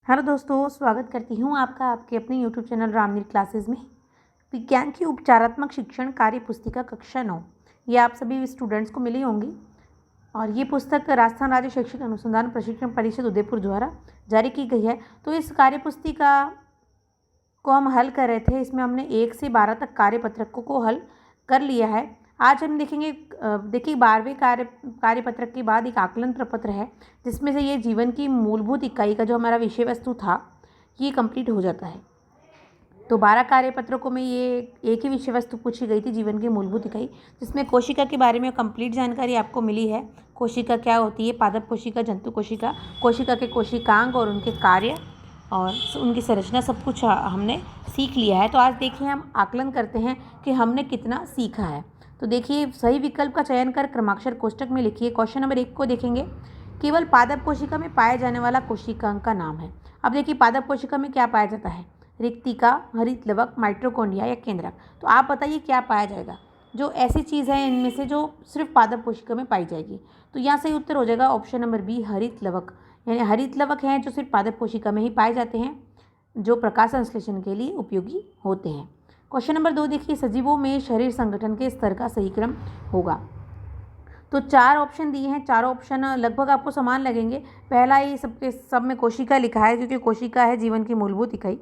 Hello दोस्तों, स्वागत करती हूँ आपका आपके अपने यूट्यूब चैनल रामनीर क्लासेस में। विज्ञान की उपचारात्मक शिक्षण कार्य पुस्तिका कक्षा 9 ये आप सभी स्टूडेंट्स को मिली होंगी और ये पुस्तक राजस्थान राज्य शैक्षिक अनुसंधान प्रशिक्षण परिषद उदयपुर द्वारा जारी की गई है। तो इस कार्य पुस्तिका को हम हल कर रहे थे। इसमें हमने 1 से 12 तक कार्यपत्रकों को हल कर लिया है। आज हम देखेंगे देखिए 12वें कार्यपत्रक के बाद एक आकलन प्रपत्र है, जिसमें से ये जीवन की मूलभूत इकाई का जो हमारा विषय वस्तु था ये कंप्लीट हो जाता है। तो 12 कार्यपत्रकों में ये एक ही विषय वस्तु पूछी गई थी, जीवन की मूलभूत इकाई, जिसमें कोशिका के बारे में कंप्लीट जानकारी आपको मिली है। कोशिका क्या होती है, पादप कोशिका, जंतु कोशिका, कोशिका के कोशिकांग और उनके कार्य और उनकी संरचना सब कुछ हमने सीख लिया है। तो आज देखिए हम आकलन करते हैं कि हमने कितना सीखा है। तो देखिए सही विकल्प का चयन कर क्रमाक्षर कोष्टक में लिखिए। क्वेश्चन नंबर 1 को देखेंगे। केवल पादप कोशिका में पाया जाने वाला कोशिकांग का नाम है। अब देखिए पादप कोशिका में क्या पाया जाता है, रिक्तिका, हरित लवक, माइटोकॉन्ड्रिया या केंद्रक। तो आप बताइए क्या पाया जाएगा, जो ऐसी चीज़ है इनमें से जो सिर्फ पादप कोशिका में पाई जाएगी। तो यहाँ सही उत्तर हो जाएगा ऑप्शन नंबर बी, हरित लवक। यानी हरित लवक हैं जो सिर्फ पादप कोशिका में ही पाए जाते हैं, जो प्रकाश संश्लेषण के लिए उपयोगी होते हैं। क्वेश्चन नंबर 2 देखिए, सजीवों में शरीर संगठन के स्तर का सही क्रम होगा। तो 4 ऑप्शन दिए हैं, चारों ऑप्शन लगभग आपको समान लगेंगे। पहला ही सब में कोशिका लिखा है, क्योंकि कोशिका है जीवन की मूलभूत इकाई।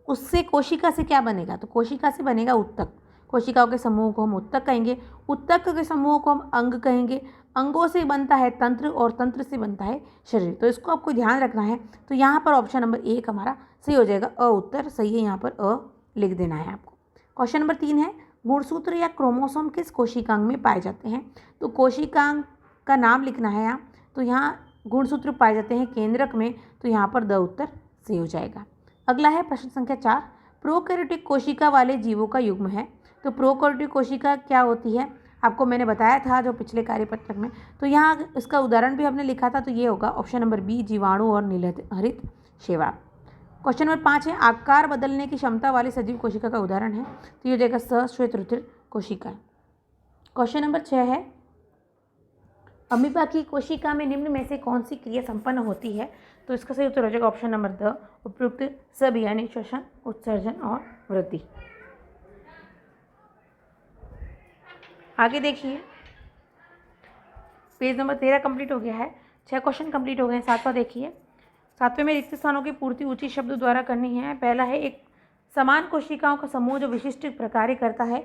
उससे कोशिका से क्या बनेगा, तो कोशिका से बनेगा उत्तक। कोशिकाओं के समूह को हम उत्तक कहेंगे, उत्तक के समूह को हम अंग कहेंगे, अंगों से बनता है तंत्र और तंत्र से बनता है शरीर। तो इसको आपको ध्यान रखना है। तो यहाँ पर ऑप्शन नंबर 1 हमारा सही हो जाएगा, अ उत्तर सही है, यहाँ पर अ लिख देना है आपको। क्वेश्चन नंबर 3 है, गुणसूत्र या क्रोमोसोम किस कोशिकांग में पाए जाते हैं। तो कोशिकांग का नाम लिखना है यहाँ। तो यहाँ गुणसूत्र पाए जाते हैं केंद्रक में, तो यहाँ पर द उत्तर सही हो जाएगा। अगला है प्रश्न संख्या 4, प्रोकैरियोटिक कोशिका वाले जीवों का युग्म है। तो प्रोकैरियोटिक कोशिका क्या होती है, आपको मैंने बताया था जो पिछले कार्यपत्रक में। तो यहाँ इसका उदाहरण भी हमने लिखा था, तो ये होगा ऑप्शन नंबर बी, जीवाणु और नीलहरित शेवाल। क्वेश्चन नंबर 5 है, आकार बदलने की क्षमता वाली सजीव कोशिका का उदाहरण है। तो ये हो जाएगा सश्वेत रुधिर कोशिका। क्वेश्चन नंबर 6 है, अमीबा की कोशिका में निम्न में से कौन सी क्रिया संपन्न होती है। तो इसका सही उत्तर हो जाएगा ऑप्शन नंबर द, उपयुक्त सब, यानी श्वसन, उत्सर्जन और वृद्धि। आगे देखिए पेज नंबर 13 कंप्लीट हो गया है, 6 क्वेश्चन कंप्लीट हो गए हैं। 7वां देखिए, 7वें में रिक्त स्थानों की पूर्ति उचित शब्द द्वारा करनी है। पहला है, एक समान कोशिकाओं का समूह जो विशिष्ट प्रकार्य करता है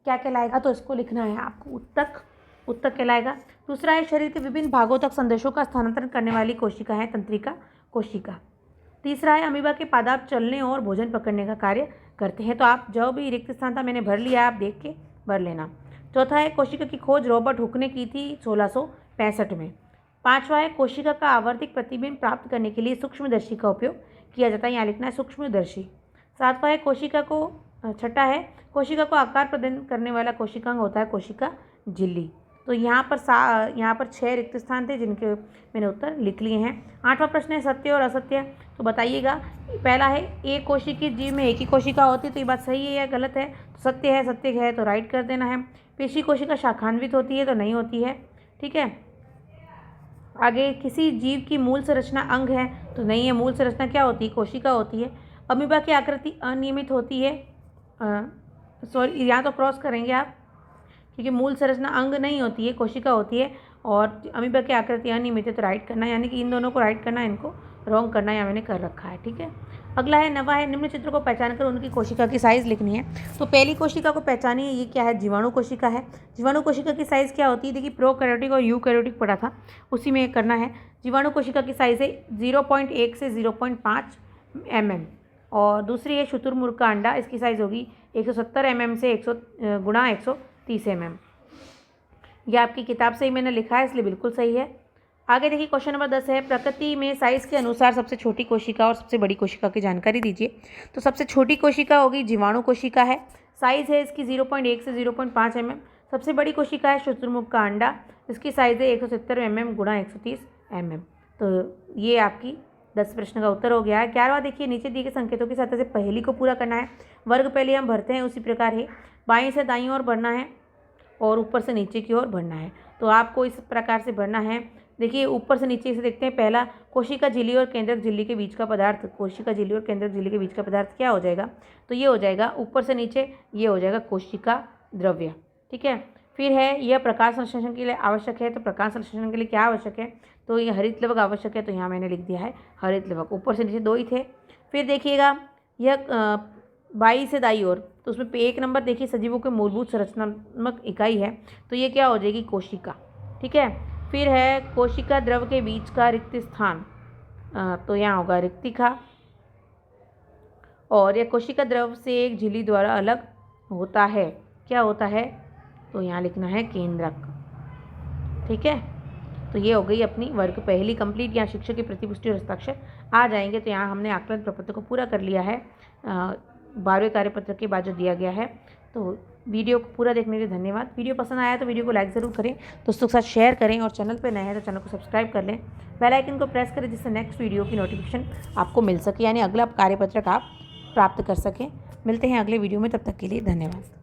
क्या कहलाएगा। तो इसको लिखना है आपको, उत्तक, उत्तक कहलाएगा। दूसरा है, शरीर के विभिन्न भागों तक संदेशों का स्थानांतरण करने वाली कोशिका है तंत्रिका कोशिका। तीसरा है, अमीबा के पादाप चलने और भोजन पकड़ने का कार्य करते हैं। तो आप जो भी रिक्त स्थान था मैंने भर लिया, आप देख के भर लेना। चौथा है, कोशिका की खोज रॉबर्ट हुक ने की थी 1665 में। 5वां है, कोशिका का आवर्तिक प्रतिबिंब प्राप्त करने के लिए सूक्ष्मदर्शी का उपयोग किया जाता है, यहाँ लिखना है सूक्ष्मदर्शी। 7वां है, कोशिका को 6ठा है, कोशिका को आकार प्रदान करने वाला कोशिकांग होता है कोशिका झिल्ली। तो यहाँ पर 6 रिक्त स्थान थे जिनके मैंने उत्तर लिख लिए हैं। 8वां प्रश्न है, सत्य और असत्य। तो बताइएगा। पहला है, एक कोशिकीय जीव में एक ही कोशिका होती है। तो ये बात सही है या गलत है, तो सत्य है, सत्य है तो राइट कर देना है। पेशी कोशिका शाखान्वित होती है, तो नहीं होती है, ठीक है। आगे, किसी जीव की मूल संरचना अंग है, तो नहीं है, मूल संरचना क्या होती है, कोशिका होती है। अमीबा की आकृति अनियमित होती है, सॉरी यहाँ तो क्रॉस करेंगे आप, क्योंकि मूल संरचना अंग नहीं होती है, कोशिका होती है, और अमीबा की आकृति अनियमित है तो राइट करना, यानी कि इन दोनों को राइट करना, इनको रॉन्ग करना, या मैंने कर रखा है, ठीक है। अगला है, नवा है, निम्न चित्र को पहचान कर उनकी कोशिका की साइज़ लिखनी है। तो पहली कोशिका को पहचानिए, ये क्या है, जीवाणु कोशिका है। जीवाणु कोशिका की साइज़ क्या होती है, देखिए प्रोकैरियोटिक और यूकैरियोटिक पढ़ा था, उसी में करना है। जीवाणु कोशिका की साइज़ है 0.1 से 0.5 mm। और दूसरी है शुतुरमुर्ग का अंडा, इसकी साइज़ होगी 170 mm से 100 गुणा 130 mm। ये आपकी किताब से ही मैंने लिखा है, इसलिए बिल्कुल सही है। आगे देखिए क्वेश्चन नंबर 10 है, प्रकृति में साइज़ के अनुसार सबसे छोटी कोशिका और सबसे बड़ी कोशिका की जानकारी दीजिए। तो सबसे छोटी कोशिका होगी जीवाणु कोशिका है, साइज़ है इसकी 0.1 से 0.5 mm। सबसे बड़ी कोशिका है शुतुरमुर्ग का अंडा, इसकी साइज़ है 170 mm गुणा 130 mm। तो ये आपकी 10 प्रश्न का उत्तर हो गया है। 11वां देखिए, नीचे दिए गए संकेतों की सहायता से पहेली को पूरा करना है। वर्ग पहले हम भरते हैं, उसी प्रकार है, बाएं से दाईं ओर भरना है और ऊपर से नीचे की ओर भरना है। तो आपको इस प्रकार से भरना है, देखिए ऊपर से नीचे से देखते हैं। पहला, कोशिका झिल्ली और केंद्रक झिल्ली के बीच का पदार्थ। कोशिका झिल्ली और केंद्रक झिल्ली के बीच का पदार्थ क्या हो जाएगा? तो ये हो जाएगा ऊपर से नीचे, ये हो जाएगा कोशिका द्रव्य। ठीक है। फिर है यह प्रकाश संश्लेषण के लिए आवश्यक है। तो प्रकाश संश्लेषण के लिए क्या आवश्यक है? तो ये हरित लवक आवश्यक है। तो यहाँ मैंने लिख दिया है हरित लवक। ऊपर से नीचे 2 ही थे। फिर देखिएगा यह बाई से दाई ओर, तो उसमें 1 नंबर देखिए सजीवों के मूलभूत संरचनात्मक इकाई है। तो ये क्या हो जाएगी? कोशिका। ठीक है। फिर है कोशिका द्रव के बीच का रिक्त स्थान, तो यहाँ होगा रिक्तिका। और यह कोशिका द्रव से एक झिल्ली द्वारा अलग होता है। क्या होता है? तो यहाँ लिखना है केंद्रक। ठीक है। तो ये हो गई अपनी वर्ग पहली कंप्लीट। यहाँ शिक्षक की प्रतिपुष्टि और हस्ताक्षर आ जाएंगे। तो यहाँ हमने आकलन प्रपत्र को पूरा कर लिया है 12वें कार्यपत्र के बाद जो दिया गया है। तो वीडियो को पूरा देखने के लिए धन्यवाद। वीडियो पसंद आया तो वीडियो को लाइक ज़रूर करें, दोस्तों के साथ शेयर करें, और चैनल पर नए हैं तो चैनल को सब्सक्राइब कर लें, बेल आइकन को प्रेस करें जिससे नेक्स्ट वीडियो की नोटिफिकेशन आपको मिल सके, यानी अगला कार्यपत्रक आप प्राप्त कर सकें। मिलते हैं अगले वीडियो में, तब तक के लिए धन्यवाद।